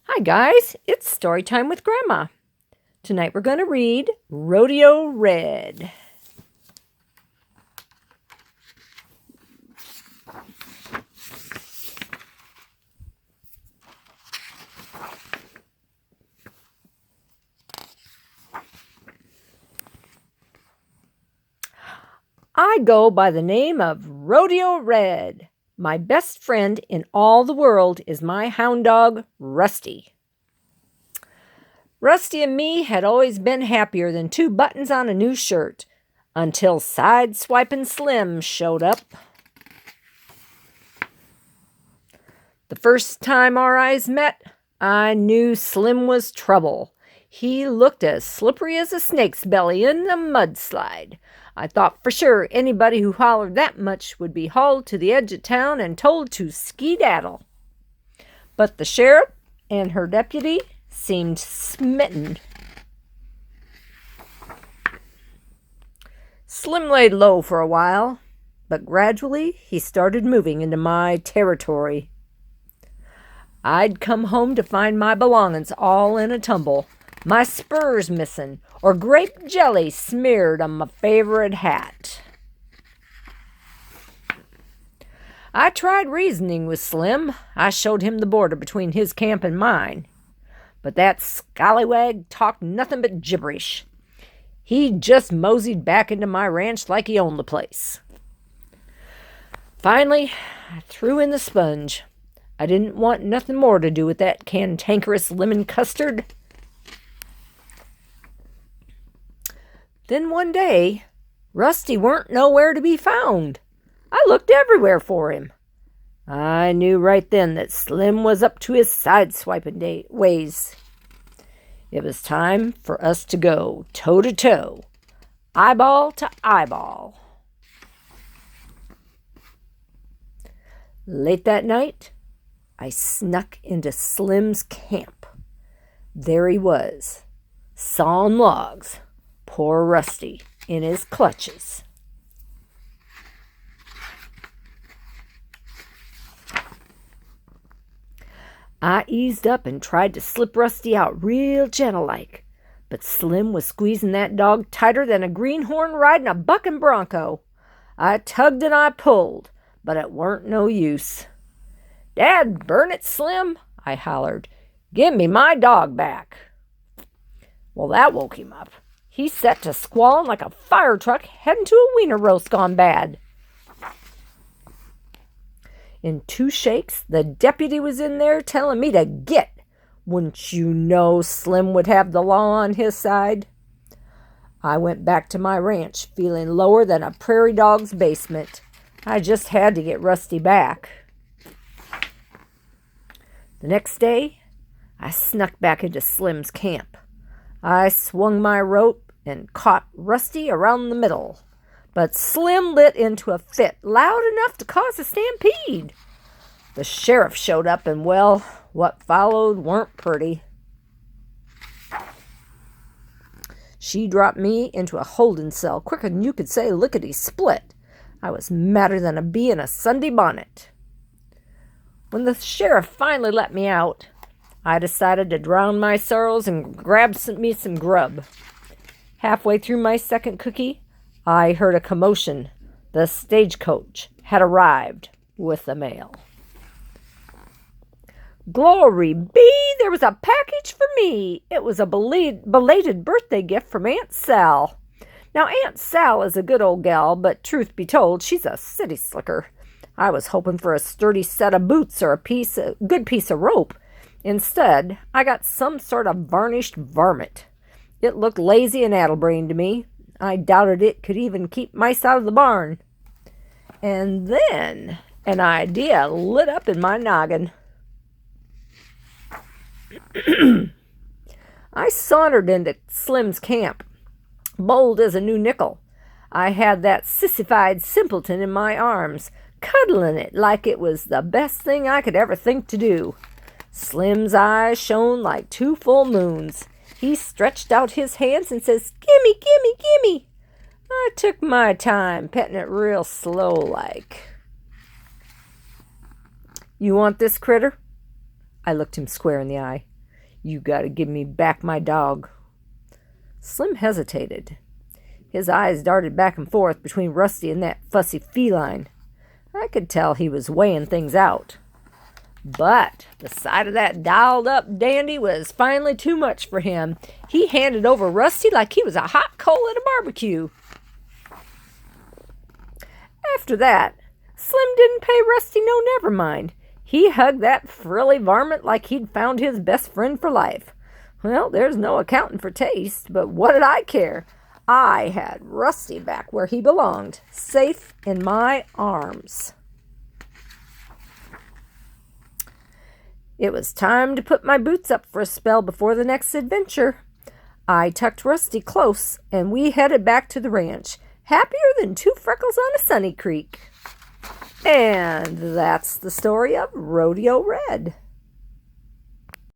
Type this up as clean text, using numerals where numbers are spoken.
Hi guys, it's story time with Grandma. Tonight we're going to read Rodeo Red. I go by the name of Rodeo Red. My best friend in all the world is my hound dog, Rusty. Rusty and me had always been happier than two buttons on a new shirt until side-swiping Slim showed up. The first time our eyes met, I knew Slim was trouble. He looked as slippery as a snake's belly in a mudslide. I thought for sure anybody who hollered that much would be hauled to the edge of town and told to skedaddle. But the sheriff and her deputy seemed smitten. Slim laid low for a while, but gradually he started moving into my territory. I'd come home to find my belongings all in a tumble, my spurs missing, or grape jelly smeared on my favorite hat. I tried reasoning with Slim. I showed him the border between his camp and mine. But that scallywag talked nothing but gibberish. He just moseyed back into my ranch like he owned the place. Finally, I threw in the sponge. I didn't want nothing more to do with that cantankerous lemon custard. Then one day, Rusty weren't nowhere to be found. I looked everywhere for him. I knew right then that Slim was up to his side-swiping ways. It was time for us to go toe-to-toe, eyeball to eyeball. Late that night, I snuck into Slim's camp. There he was, sawing logs, poor Rusty in his clutches. I eased up and tried to slip Rusty out real gentle-like, but Slim was squeezing that dog tighter than a greenhorn riding a bucking bronco. I tugged and I pulled, but it weren't no use. "Dad, burn it, Slim," I hollered. "Give me my dog back." Well, that woke him up. He set to squalling like a fire truck heading to a wiener roast gone bad. In two shakes, the deputy was in there telling me to get. Wouldn't you know Slim would have the law on his side? I went back to my ranch, feeling lower than a prairie dog's basement. I just had to get Rusty back. The next day, I snuck back into Slim's camp. I swung my rope and caught Rusty around the middle. But Slim lit into a fit loud enough to cause a stampede. The sheriff showed up and, well, what followed weren't pretty. She dropped me into a holding cell quicker than you could say lickety-split. I was madder than a bee in a Sunday bonnet. When the sheriff finally let me out, I decided to drown my sorrows and grab me some grub. Halfway through my second cookie, I heard a commotion. The stagecoach had arrived with the mail. Glory be, there was a package for me. It was a belated birthday gift from Aunt Sal. Now, Aunt Sal is a good old gal, but truth be told, she's a city slicker. I was hoping for a sturdy set of boots or a good piece of rope. Instead, I got some sort of varnished varmint. It looked lazy and addle-brained to me. I doubted it could even keep mice out of the barn. And then an idea lit up in my noggin. I sauntered into Slim's camp, bold as a new nickel. I had that sissified simpleton in my arms, cuddling it like it was the best thing I could ever think to do. Slim's eyes shone like two full moons. He stretched out his hands and says, "Gimme, gimme, gimme." I took my time, petting it real slow-like. "You want this critter?" I looked him square in the eye. You got to give me back my dog. Slim hesitated. His eyes darted back and forth between Rusty and that fussy feline. I could tell he was weighing things out. But the sight of that dialed-up dandy was finally too much for him. He handed over Rusty like he was a hot coal at a barbecue. After that, Slim didn't pay Rusty no never mind. He hugged that frilly varmint like he'd found his best friend for life. Well, there's no accounting for taste, but what did I care? I had Rusty back where he belonged, safe in my arms. It was time to put my boots up for a spell before the next adventure. I tucked Rusty close, and we headed back to the ranch, happier than two freckles on a sunny creek. And that's the story of Rodeo Red.